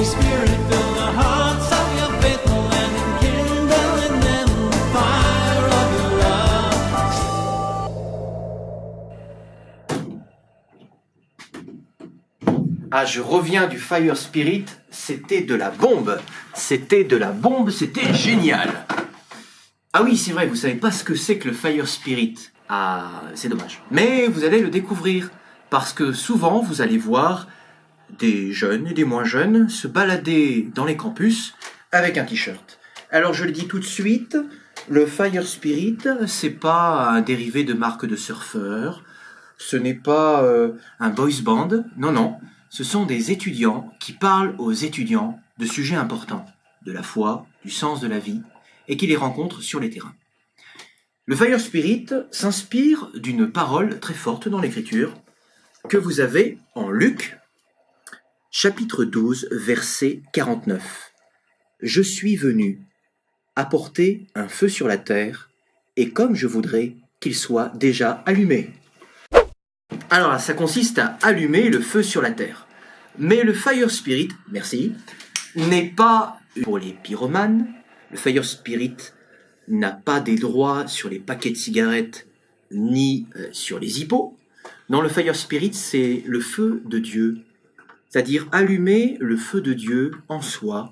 Holy Spirit, fill the hearts of your faithful and enkindle in them the fire of your love. Ah, je reviens du Fire Spirit, c'était de la bombe. C'était génial. Ah oui, c'est vrai, vous savez pas ce que c'est que le Fire Spirit. Ah, c'est dommage. Mais vous allez le découvrir, parce que souvent, vous allez voir des jeunes et des moins jeunes se balader dans les campus avec un t-shirt. Alors je le dis tout de suite, le Fire Spirit, c'est pas un dérivé de marque de surfeurs, ce n'est pas un boys band, non, ce sont des étudiants qui parlent aux étudiants de sujets importants, de la foi, du sens de la vie, et qui les rencontrent sur les terrains. Le Fire Spirit s'inspire d'une parole très forte dans l'Écriture que vous avez en Luc, chapitre 12, verset 49. « Je suis venu apporter un feu sur la terre, et comme je voudrais qu'il soit déjà allumé. » Alors, ça consiste à allumer le feu sur la terre. Mais le Fire Spirit, merci, n'est pas pour les pyromanes. Le Fire Spirit n'a pas des droits sur les paquets de cigarettes ni sur les hippos. Non, le Fire Spirit, c'est le feu de Dieu, c'est-à-dire allumer le feu de Dieu en soi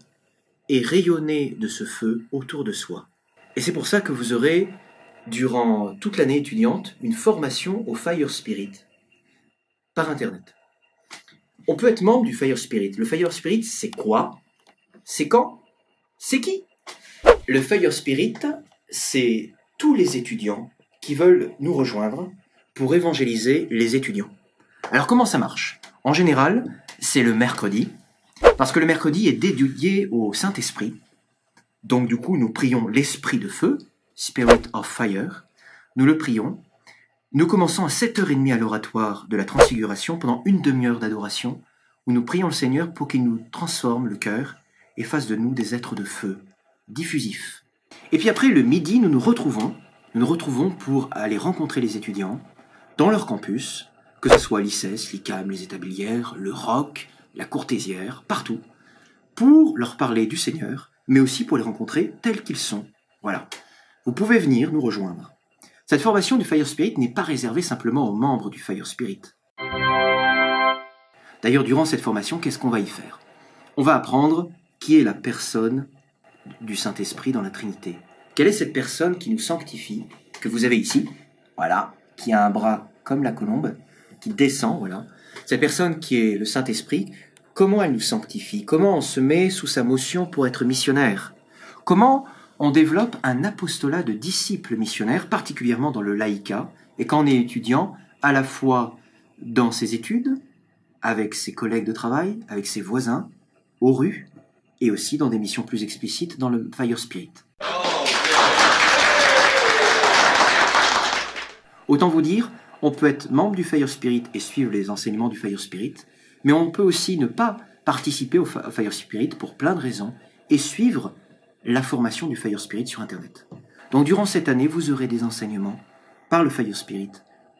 et rayonner de ce feu autour de soi. Et c'est pour ça que vous aurez, durant toute l'année étudiante, une formation au Fire Spirit par Internet. On peut être membre du Fire Spirit. Le Fire Spirit, c'est quoi? C'est quand? C'est qui? Le Fire Spirit, c'est tous les étudiants qui veulent nous rejoindre pour évangéliser les étudiants. Alors comment ça marche? En général, c'est le mercredi, parce que le mercredi est dédié au Saint-Esprit. Donc du coup, nous prions l'Esprit de feu, Spirit of Fire. Nous le prions. Nous commençons à 7h30 à l'oratoire de la Transfiguration pendant une demi-heure d'adoration, où nous prions le Seigneur pour qu'il nous transforme le cœur et fasse de nous des êtres de feu, diffusifs. Et puis après, le midi, nous nous retrouvons pour aller rencontrer les étudiants dans leur campus, que ce soit l'ICES, l'ICAM, les Établières, le ROC, la Courtésière, partout, pour leur parler du Seigneur, mais aussi pour les rencontrer tels qu'ils sont. Voilà. Vous pouvez venir nous rejoindre. Cette formation du Fire Spirit n'est pas réservée simplement aux membres du Fire Spirit. D'ailleurs, durant cette formation, qu'est-ce qu'on va y faire? On va apprendre qui est la personne du Saint-Esprit dans la Trinité. Quelle est cette personne qui nous sanctifie, que vous avez ici, voilà, qui a un bras comme la colombe, qui descend, voilà. Cette personne qui est le Saint-Esprit, comment elle nous sanctifie? Comment on se met sous sa motion pour être missionnaire? Comment on développe un apostolat de disciples missionnaires, particulièrement dans le laïcat, et quand on est étudiant, à la fois dans ses études, avec ses collègues de travail, avec ses voisins, aux rues, et aussi dans des missions plus explicites dans le Fire Spirit. Autant vous dire, on peut être membre du Fire Spirit et suivre les enseignements du Fire Spirit, mais on peut aussi ne pas participer au Fire Spirit pour plein de raisons et suivre la formation du Fire Spirit sur Internet. Donc durant cette année, vous aurez des enseignements par le Fire Spirit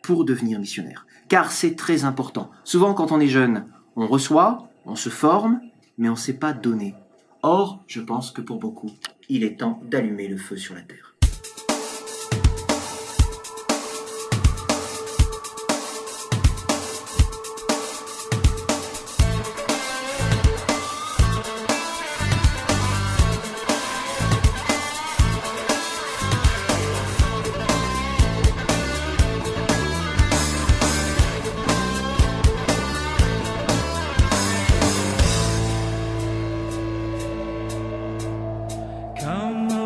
pour devenir missionnaire. Car c'est très important. Souvent quand on est jeune, on reçoit, on se forme, mais on ne sait pas donner. Or, je pense que pour beaucoup, il est temps d'allumer le feu sur la terre. Come